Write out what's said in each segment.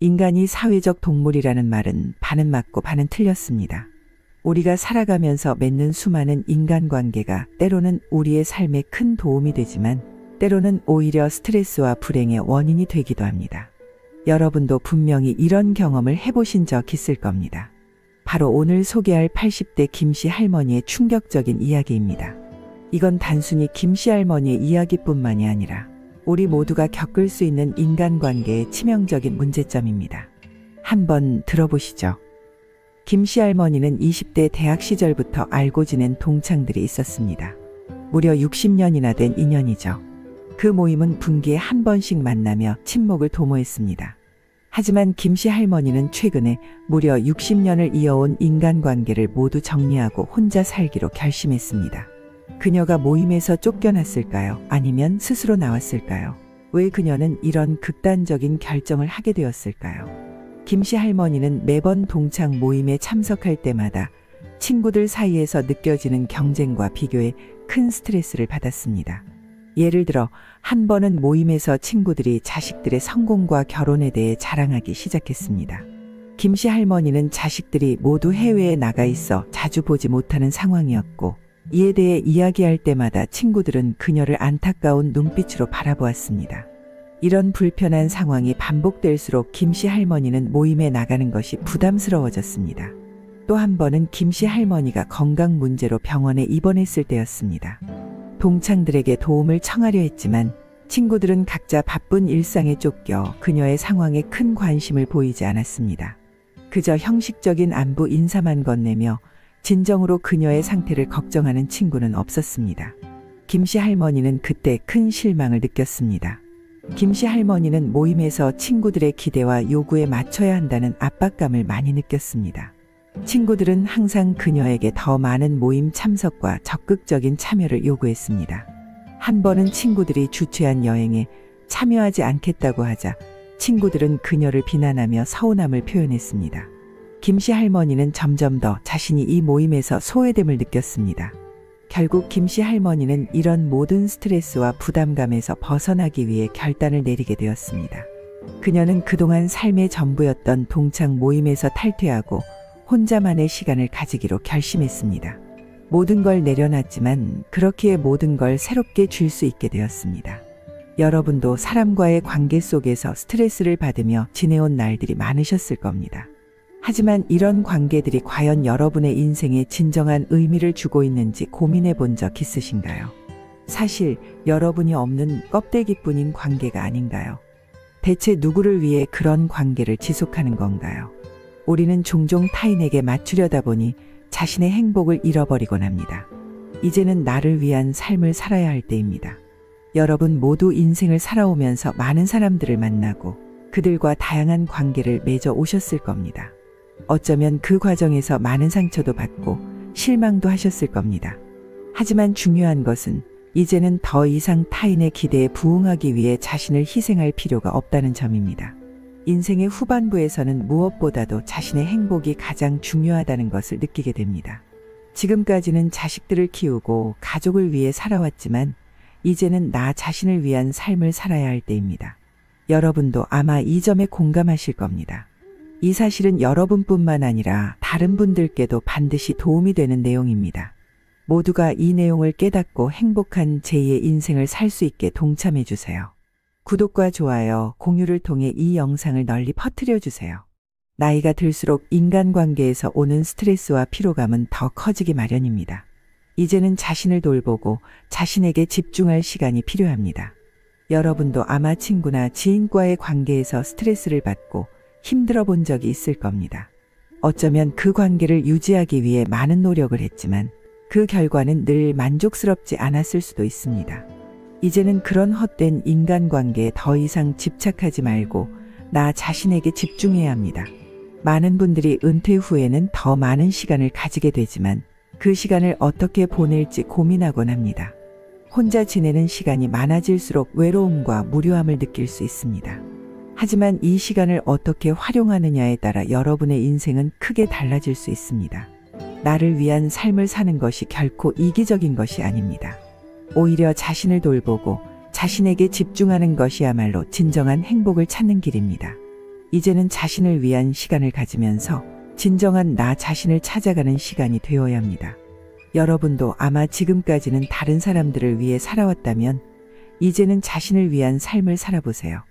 인간이 사회적 동물이라는 말은 반은 맞고 반은 틀렸습니다. 우리가 살아가면서 맺는 수많은 인간관계가 때로는 우리의 삶에 큰 도움이 되지만 때로는 오히려 스트레스와 불행의 원인이 되기도 합니다. 여러분도 분명히 이런 경험을 해보신 적 있을 겁니다. 바로 오늘 소개할 80대 김씨 할머니의 충격적인 이야기입니다. 이건 단순히 김씨 할머니의 이야기뿐만이 아니라 우리 모두가 겪을 수 있는 인간관계의 치명적인 문제점입니다. 한번 들어보시죠. 김씨 할머니는 20대 대학 시절부터 알고 지낸 동창들이 있었습니다. 무려 60년이나 된 인연이죠. 그 모임은 분기에 한 번씩 만나며 친목을 도모했습니다. 하지만 김씨 할머니는 최근에 무려 60년을 이어온 인간관계를 모두 정리하고 혼자 살기로 결심했습니다. 그녀가 모임에서 쫓겨났을까요? 아니면 스스로 나왔을까요? 왜 그녀는 이런 극단적인 결정을 하게 되었을까요? 김씨 할머니는 매번 동창 모임에 참석할 때마다 친구들 사이에서 느껴지는 경쟁과 비교에 큰 스트레스를 받았습니다. 예를 들어 한 번은 모임에서 친구들이 자식들의 성공과 결혼에 대해 자랑하기 시작했습니다. 김씨 할머니는 자식들이 모두 해외에 나가 있어 자주 보지 못하는 상황이었고 이에 대해 이야기할 때마다 친구들은 그녀를 안타까운 눈빛으로 바라보았습니다. 이런 불편한 상황이 반복될수록 김씨 할머니는 모임에 나가는 것이 부담스러워졌습니다. 또 한 번은 김씨 할머니가 건강 문제로 병원에 입원했을 때였습니다. 동창들에게 도움을 청하려 했지만 친구들은 각자 바쁜 일상에 쫓겨 그녀의 상황에 큰 관심을 보이지 않았습니다. 그저 형식적인 안부 인사만 건네며 진정으로 그녀의 상태를 걱정하는 친구는 없었습니다. 김씨 할머니는 그때 큰 실망을 느꼈습니다. 김씨 할머니는 모임에서 친구들의 기대와 요구에 맞춰야 한다는 압박감을 많이 느꼈습니다. 친구들은 항상 그녀에게 더 많은 모임 참석과 적극적인 참여를 요구했습니다. 한 번은 친구들이 주최한 여행에 참여하지 않겠다고 하자 친구들은 그녀를 비난하며 서운함을 표현했습니다. 김씨 할머니는 점점 더 자신이 이 모임에서 소외됨을 느꼈습니다. 결국 김씨 할머니는 이런 모든 스트레스와 부담감에서 벗어나기 위해 결단을 내리게 되었습니다. 그녀는 그동안 삶의 전부였던 동창 모임에서 탈퇴하고 혼자만의 시간을 가지기로 결심했습니다. 모든 걸 내려놨지만 그렇기에 모든 걸 새롭게 줄 수 있게 되었습니다. 여러분도 사람과의 관계 속에서 스트레스를 받으며 지내온 날들이 많으셨을 겁니다. 하지만 이런 관계들이 과연 여러분의 인생에 진정한 의미를 주고 있는지 고민해 본 적 있으신가요? 사실 여러분이 없는 껍데기뿐인 관계가 아닌가요? 대체 누구를 위해 그런 관계를 지속하는 건가요? 우리는 종종 타인에게 맞추려다 보니 자신의 행복을 잃어버리곤 합니다. 이제는 나를 위한 삶을 살아야 할 때입니다. 여러분 모두 인생을 살아오면서 많은 사람들을 만나고 그들과 다양한 관계를 맺어 오셨을 겁니다. 어쩌면 그 과정에서 많은 상처도 받고 실망도 하셨을 겁니다. 하지만 중요한 것은 이제는 더 이상 타인의 기대에 부응하기 위해 자신을 희생할 필요가 없다는 점입니다. 인생의 후반부에서는 무엇보다도 자신의 행복이 가장 중요하다는 것을 느끼게 됩니다. 지금까지는 자식들을 키우고 가족을 위해 살아왔지만 이제는 나 자신을 위한 삶을 살아야 할 때입니다. 여러분도 아마 이 점에 공감하실 겁니다. 이 사실은 여러분뿐만 아니라 다른 분들께도 반드시 도움이 되는 내용입니다. 모두가 이 내용을 깨닫고 행복한 제2의 인생을 살 수 있게 동참해 주세요. 구독과 좋아요, 공유를 통해 이 영상을 널리 퍼뜨려 주세요. 나이가 들수록 인간관계에서 오는 스트레스와 피로감은 더 커지기 마련입니다. 이제는 자신을 돌보고 자신에게 집중할 시간이 필요합니다. 여러분도 아마 친구나 지인과의 관계에서 스트레스를 받고 힘들어 본 적이 있을 겁니다. 어쩌면 그 관계를 유지하기 위해 많은 노력을 했지만 그 결과는 늘 만족스럽지 않았을 수도 있습니다. 이제는 그런 헛된 인간관계에 더 이상 집착하지 말고 나 자신에게 집중해야 합니다. 많은 분들이 은퇴 후에는 더 많은 시간을 가지게 되지만 그 시간을 어떻게 보낼지 고민하곤 합니다. 혼자 지내는 시간이 많아질수록 외로움과 무료함을 느낄 수 있습니다. 하지만 이 시간을 어떻게 활용하느냐에 따라 여러분의 인생은 크게 달라질 수 있습니다. 나를 위한 삶을 사는 것이 결코 이기적인 것이 아닙니다. 오히려 자신을 돌보고 자신에게 집중하는 것이야말로 진정한 행복을 찾는 길입니다. 이제는 자신을 위한 시간을 가지면서 진정한 나 자신을 찾아가는 시간이 되어야 합니다. 여러분도 아마 지금까지는 다른 사람들을 위해 살아왔다면 이제는 자신을 위한 삶을 살아보세요.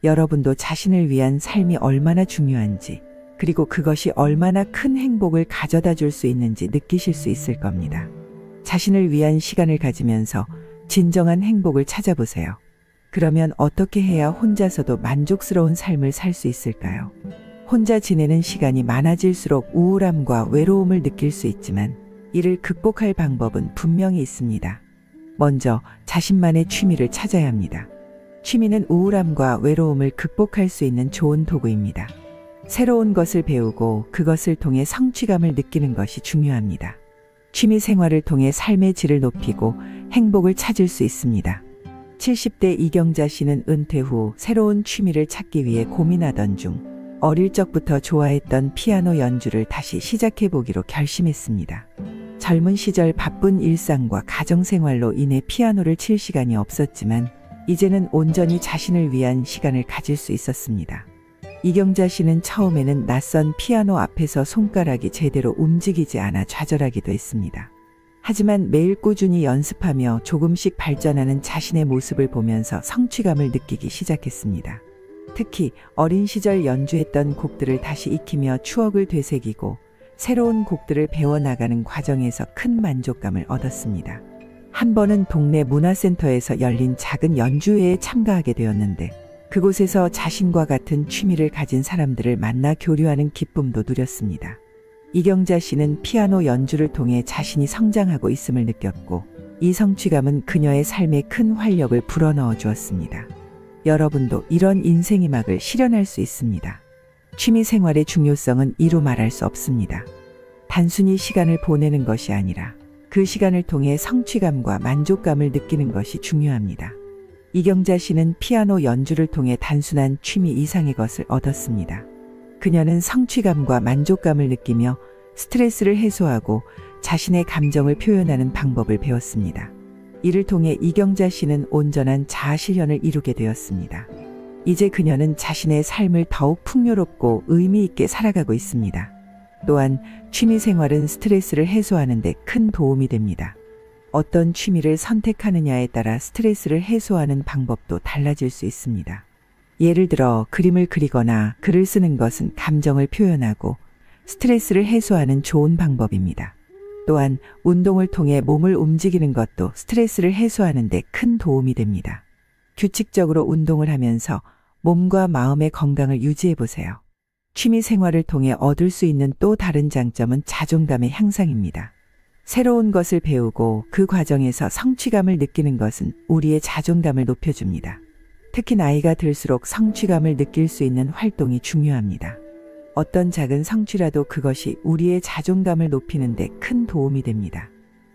여러분도 자신을 위한 삶이 얼마나 중요한지, 그리고 그것이 얼마나 큰 행복을 가져다 줄 수 있는지 느끼실 수 있을 겁니다. 자신을 위한 시간을 가지면서 진정한 행복을 찾아보세요. 그러면 어떻게 해야 혼자서도 만족스러운 삶을 살 수 있을까요? 혼자 지내는 시간이 많아질수록 우울함과 외로움을 느낄 수 있지만 이를 극복할 방법은 분명히 있습니다. 먼저 자신만의 취미를 찾아야 합니다. 취미는 우울함과 외로움을 극복할 수 있는 좋은 도구입니다. 새로운 것을 배우고 그것을 통해 성취감을 느끼는 것이 중요합니다. 취미 생활을 통해 삶의 질을 높이고 행복을 찾을 수 있습니다. 70대 이경자 씨는 은퇴 후 새로운 취미를 찾기 위해 고민하던 중 어릴 적부터 좋아했던 피아노 연주를 다시 시작해보기로 결심했습니다. 젊은 시절 바쁜 일상과 가정생활로 인해 피아노를 칠 시간이 없었지만 이제는 온전히 자신을 위한 시간을 가질 수 있었습니다. 이경자 씨는 처음에는 낯선 피아노 앞에서 손가락이 제대로 움직이지 않아 좌절하기도 했습니다. 하지만 매일 꾸준히 연습하며 조금씩 발전하는 자신의 모습을 보면서 성취감을 느끼기 시작했습니다. 특히 어린 시절 연주했던 곡들을 다시 익히며 추억을 되새기고 새로운 곡들을 배워나가는 과정에서 큰 만족감을 얻었습니다. 한 번은 동네 문화센터에서 열린 작은 연주회에 참가하게 되었는데 그곳에서 자신과 같은 취미를 가진 사람들을 만나 교류하는 기쁨도 누렸습니다. 이경자 씨는 피아노 연주를 통해 자신이 성장하고 있음을 느꼈고 이 성취감은 그녀의 삶에 큰 활력을 불어넣어 주었습니다. 여러분도 이런 인생의 막을 실현할 수 있습니다. 취미 생활의 중요성은 이루 말할 수 없습니다. 단순히 시간을 보내는 것이 아니라 그 시간을 통해 성취감과 만족감을 느끼는 것이 중요합니다. 이경자 씨는 피아노 연주를 통해 단순한 취미 이상의 것을 얻었습니다. 그녀는 성취감과 만족감을 느끼며 스트레스를 해소하고 자신의 감정을 표현하는 방법을 배웠습니다. 이를 통해 이경자 씨는 온전한 자아 실현을 이루게 되었습니다. 이제 그녀는 자신의 삶을 더욱 풍요롭고 의미 있게 살아가고 있습니다. 또한 취미 생활은 스트레스를 해소하는 데 큰 도움이 됩니다. 어떤 취미를 선택하느냐에 따라 스트레스를 해소하는 방법도 달라질 수 있습니다. 예를 들어 그림을 그리거나 글을 쓰는 것은 감정을 표현하고 스트레스를 해소하는 좋은 방법입니다. 또한 운동을 통해 몸을 움직이는 것도 스트레스를 해소하는 데 큰 도움이 됩니다. 규칙적으로 운동을 하면서 몸과 마음의 건강을 유지해 보세요. 취미 생활을 통해 얻을 수 있는 또 다른 장점은 자존감의 향상입니다. 새로운 것을 배우고 그 과정에서 성취감을 느끼는 것은 우리의 자존감을 높여줍니다. 특히 나이가 들수록 성취감을 느낄 수 있는 활동이 중요합니다. 어떤 작은 성취라도 그것이 우리의 자존감을 높이는 데 큰 도움이 됩니다.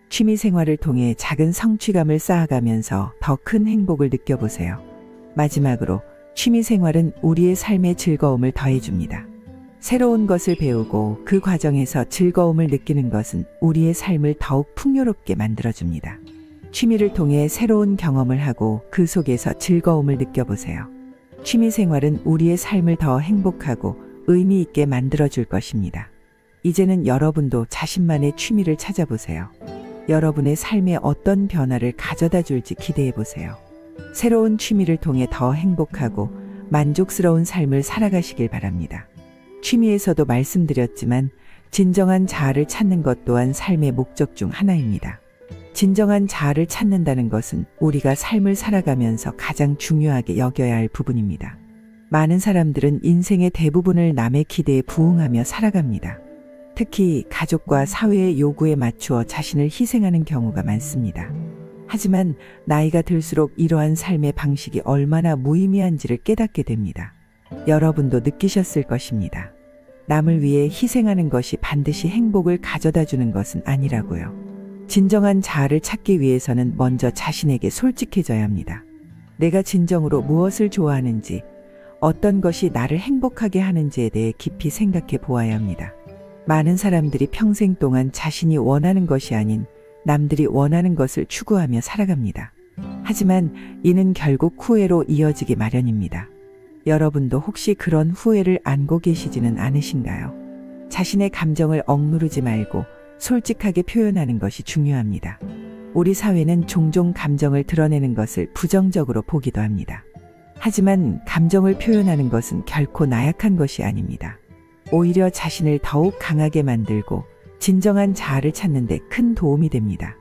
취미 생활을 통해 작은 성취감을 쌓아가면서 더 큰 행복을 느껴보세요. 마지막으로 취미 생활은 우리의 삶의 즐거움을 더해줍니다. 새로운 것을 배우고 그 과정에서 즐거움을 느끼는 것은 우리의 삶을 더욱 풍요롭게 만들어줍니다. 취미를 통해 새로운 경험을 하고 그 속에서 즐거움을 느껴보세요. 취미 생활은 우리의 삶을 더 행복하고 의미 있게 만들어줄 것입니다. 이제는 여러분도 자신만의 취미를 찾아보세요. 여러분의 삶에 어떤 변화를 가져다 줄지 기대해 보세요. 새로운 취미를 통해 더 행복하고 만족스러운 삶을 살아가시길 바랍니다. 취미에서도 말씀드렸지만 진정한 자아를 찾는 것 또한 삶의 목적 중 하나입니다. 진정한 자아를 찾는다는 것은 우리가 삶을 살아가면서 가장 중요하게 여겨야 할 부분입니다. 많은 사람들은 인생의 대부분을 남의 기대에 부응하며 살아갑니다. 특히 가족과 사회의 요구에 맞추어 자신을 희생하는 경우가 많습니다. 하지만 나이가 들수록 이러한 삶의 방식이 얼마나 무의미한지를 깨닫게 됩니다. 여러분도 느끼셨을 것입니다. 남을 위해 희생하는 것이 반드시 행복을 가져다 주는 것은 아니라고요. 진정한 자아를 찾기 위해서는 먼저 자신에게 솔직해져야 합니다. 내가 진정으로 무엇을 좋아하는지, 어떤 것이 나를 행복하게 하는지에 대해 깊이 생각해 보아야 합니다. 많은 사람들이 평생 동안 자신이 원하는 것이 아닌 남들이 원하는 것을 추구하며 살아갑니다. 하지만 이는 결국 후회로 이어지기 마련입니다. 여러분도 혹시 그런 후회를 안고 계시지는 않으신가요? 자신의 감정을 억누르지 말고 솔직하게 표현하는 것이 중요합니다. 우리 사회는 종종 감정을 드러내는 것을 부정적으로 보기도 합니다. 하지만 감정을 표현하는 것은 결코 나약한 것이 아닙니다. 오히려 자신을 더욱 강하게 만들고 진정한 자아를 찾는 데 큰 도움이 됩니다.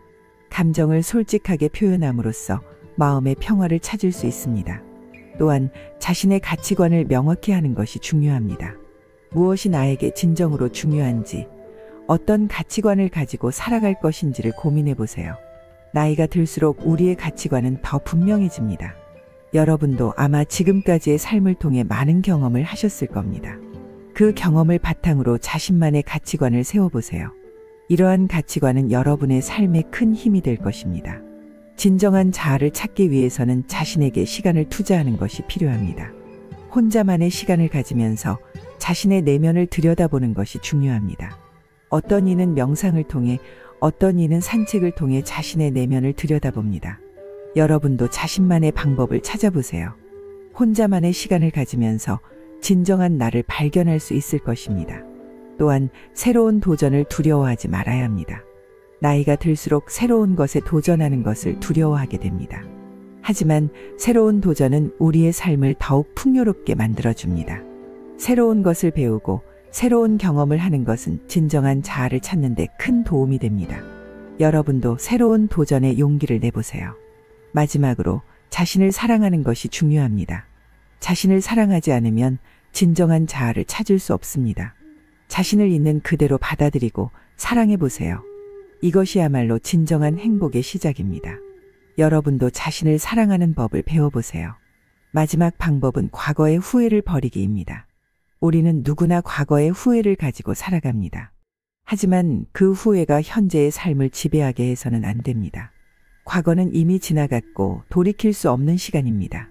감정을 솔직하게 표현함으로써 마음의 평화를 찾을 수 있습니다. 또한 자신의 가치관을 명확히 하는 것이 중요합니다. 무엇이 나에게 진정으로 중요한지, 어떤 가치관을 가지고 살아갈 것인지를 고민해 보세요. 나이가 들수록 우리의 가치관은 더 분명해집니다. 여러분도 아마 지금까지의 삶을 통해 많은 경험을 하셨을 겁니다. 그 경험을 바탕으로 자신만의 가치관을 세워보세요. 이러한 가치관은 여러분의 삶에 큰 힘이 될 것입니다. 진정한 자아를 찾기 위해서는 자신에게 시간을 투자하는 것이 필요합니다. 혼자만의 시간을 가지면서 자신의 내면을 들여다보는 것이 중요합니다. 어떤 이는 명상을 통해, 어떤 이는 산책을 통해 자신의 내면을 들여다봅니다. 여러분도 자신만의 방법을 찾아보세요. 혼자만의 시간을 가지면서 진정한 나를 발견할 수 있을 것입니다. 또한 새로운 도전을 두려워하지 말아야 합니다. 나이가 들수록 새로운 것에 도전하는 것을 두려워하게 됩니다. 하지만 새로운 도전은 우리의 삶을 더욱 풍요롭게 만들어줍니다. 새로운 것을 배우고 새로운 경험을 하는 것은 진정한 자아를 찾는 데 큰 도움이 됩니다. 여러분도 새로운 도전에 용기를 내보세요. 마지막으로 자신을 사랑하는 것이 중요합니다. 자신을 사랑하지 않으면 진정한 자아를 찾을 수 없습니다. 자신을 있는 그대로 받아들이고 사랑해 보세요. 이것이야말로 진정한 행복의 시작입니다. 여러분도 자신을 사랑하는 법을 배워보세요. 마지막 방법은 과거의 후회를 버리기입니다. 우리는 누구나 과거의 후회를 가지고 살아갑니다. 하지만 그 후회가 현재의 삶을 지배하게 해서는 안 됩니다. 과거는 이미 지나갔고 돌이킬 수 없는 시간입니다.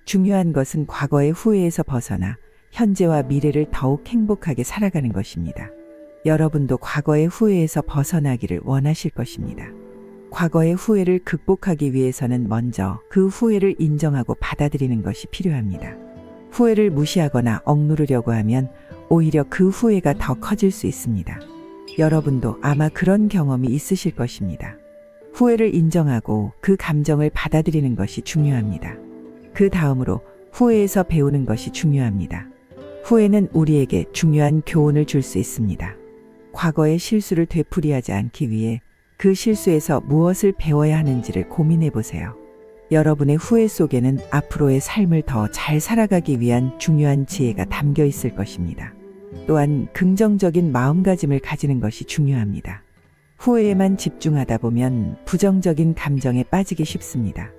중요한 것은 과거의 후회에서 벗어나 현재와 미래를 더욱 행복하게 살아가는 것입니다. 여러분도 과거의 후회에서 벗어나기를 원하실 것입니다. 과거의 후회를 극복하기 위해서는 먼저 그 후회를 인정하고 받아들이는 것이 필요합니다. 후회를 무시하거나 억누르려고 하면 오히려 그 후회가 더 커질 수 있습니다. 여러분도 아마 그런 경험이 있으실 것입니다. 후회를 인정하고 그 감정을 받아들이는 것이 중요합니다. 그 다음으로 후회에서 배우는 것이 중요합니다. 후회는 우리에게 중요한 교훈을 줄 수 있습니다. 과거의 실수를 되풀이하지 않기 위해 그 실수에서 무엇을 배워야 하는지를 고민해 보세요. 여러분의 후회 속에는 앞으로의 삶을 더 잘 살아가기 위한 중요한 지혜가 담겨 있을 것입니다. 또한 긍정적인 마음가짐을 가지는 것이 중요합니다. 후회에만 집중하다 보면 부정적인 감정에 빠지기 쉽습니다.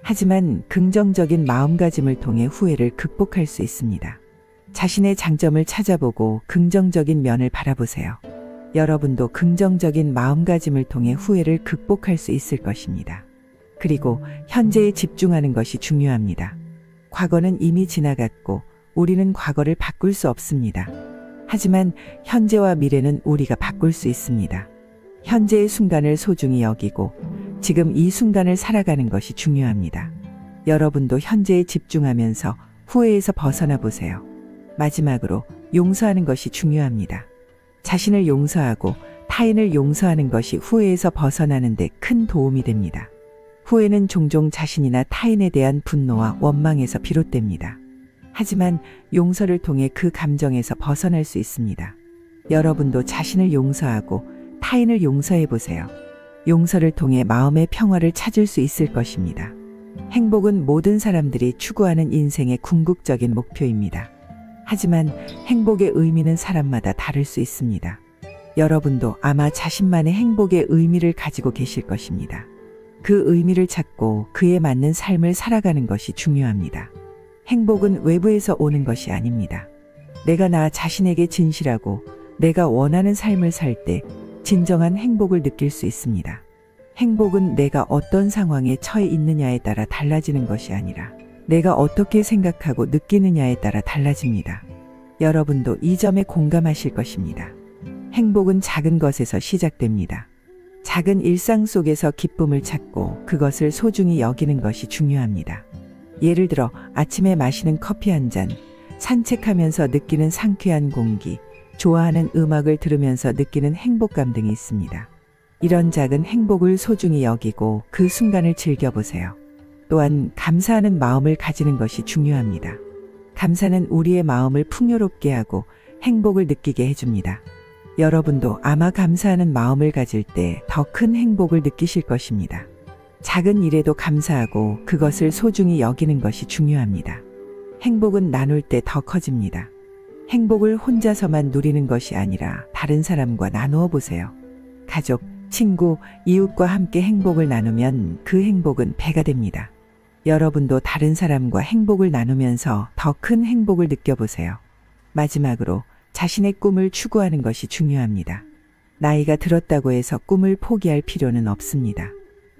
하지만 긍정적인 마음가짐을 통해 후회를 극복할 수 있습니다. 자신의 장점을 찾아보고 긍정적인 면을 바라보세요. 여러분도 긍정적인 마음가짐을 통해 후회를 극복할 수 있을 것입니다. 그리고 현재에 집중하는 것이 중요합니다. 과거는 이미 지나갔고 우리는 과거를 바꿀 수 없습니다. 하지만 현재와 미래는 우리가 바꿀 수 있습니다. 현재의 순간을 소중히 여기고 지금 이 순간을 살아가는 것이 중요합니다. 여러분도 현재에 집중하면서 후회에서 벗어나 보세요. 마지막으로 용서하는 것이 중요합니다. 자신을 용서하고 타인을 용서하는 것이 후회에서 벗어나는 데 큰 도움이 됩니다. 후회는 종종 자신이나 타인에 대한 분노와 원망에서 비롯됩니다. 하지만 용서를 통해 그 감정에서 벗어날 수 있습니다. 여러분도 자신을 용서하고 타인을 용서해 보세요. 용서를 통해 마음의 평화를 찾을 수 있을 것입니다. 행복은 모든 사람들이 추구하는 인생의 궁극적인 목표입니다. 하지만 행복의 의미는 사람마다 다를 수 있습니다. 여러분도 아마 자신만의 행복의 의미를 가지고 계실 것입니다. 그 의미를 찾고 그에 맞는 삶을 살아가는 것이 중요합니다. 행복은 외부에서 오는 것이 아닙니다. 내가 나 자신에게 진실하고 내가 원하는 삶을 살 때 진정한 행복을 느낄 수 있습니다. 행복은 내가 어떤 상황에 처해 있느냐에 따라 달라지는 것이 아니라 내가 어떻게 생각하고 느끼느냐에 따라 달라집니다. 여러분도 이 점에 공감하실 것입니다. 행복은 작은 것에서 시작됩니다. 작은 일상 속에서 기쁨을 찾고 그것을 소중히 여기는 것이 중요합니다. 예를 들어 아침에 마시는 커피 한 잔, 산책하면서 느끼는 상쾌한 공기, 좋아하는 음악을 들으면서 느끼는 행복감 등이 있습니다. 이런 작은 행복을 소중히 여기고 그 순간을 즐겨보세요. 또한 감사하는 마음을 가지는 것이 중요합니다. 감사는 우리의 마음을 풍요롭게 하고 행복을 느끼게 해줍니다. 여러분도 아마 감사하는 마음을 가질 때 더 큰 행복을 느끼실 것입니다. 작은 일에도 감사하고 그것을 소중히 여기는 것이 중요합니다. 행복은 나눌 때 더 커집니다. 행복을 혼자서만 누리는 것이 아니라 다른 사람과 나누어 보세요. 가족, 친구, 이웃과 함께 행복을 나누면 그 행복은 배가 됩니다. 여러분도 다른 사람과 행복을 나누면서 더 큰 행복을 느껴보세요. 마지막으로 자신의 꿈을 추구하는 것이 중요합니다. 나이가 들었다고 해서 꿈을 포기할 필요는 없습니다.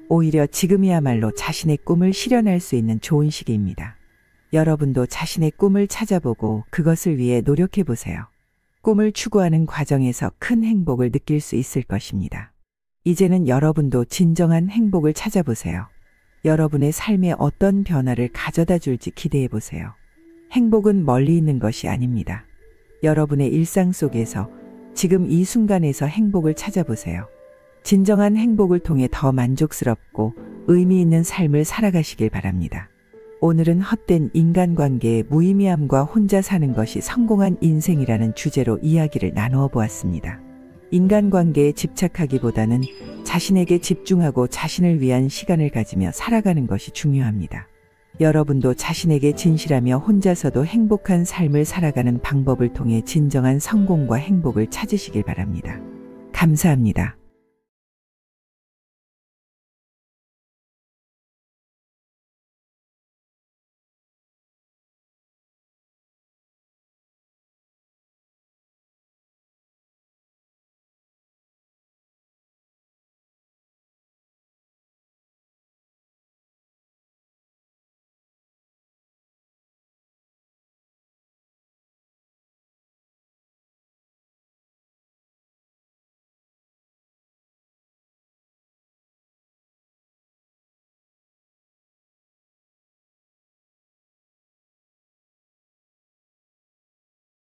오히려 지금이야말로 자신의 꿈을 실현할 수 있는 좋은 시기입니다. 여러분도 자신의 꿈을 찾아보고 그것을 위해 노력해 보세요. 꿈을 추구하는 과정에서 큰 행복을 느낄 수 있을 것입니다. 이제는 여러분도 진정한 행복을 찾아보세요. 여러분의 삶에 어떤 변화를 가져다 줄지 기대해 보세요. 행복은 멀리 있는 것이 아닙니다. 여러분의 일상 속에서 지금 이 순간에서 행복을 찾아보세요. 진정한 행복을 통해 더 만족스럽고 의미 있는 삶을 살아가시길 바랍니다. 오늘은 헛된 인간관계의 무의미함과 혼자 사는 것이 성공한 인생이라는 주제로 이야기를 나누어 보았습니다. 인간관계에 집착하기보다는 자신에게 집중하고 자신을 위한 시간을 가지며 살아가는 것이 중요합니다. 여러분도 자신에게 진실하며 혼자서도 행복한 삶을 살아가는 방법을 통해 진정한 성공과 행복을 찾으시길 바랍니다. 감사합니다.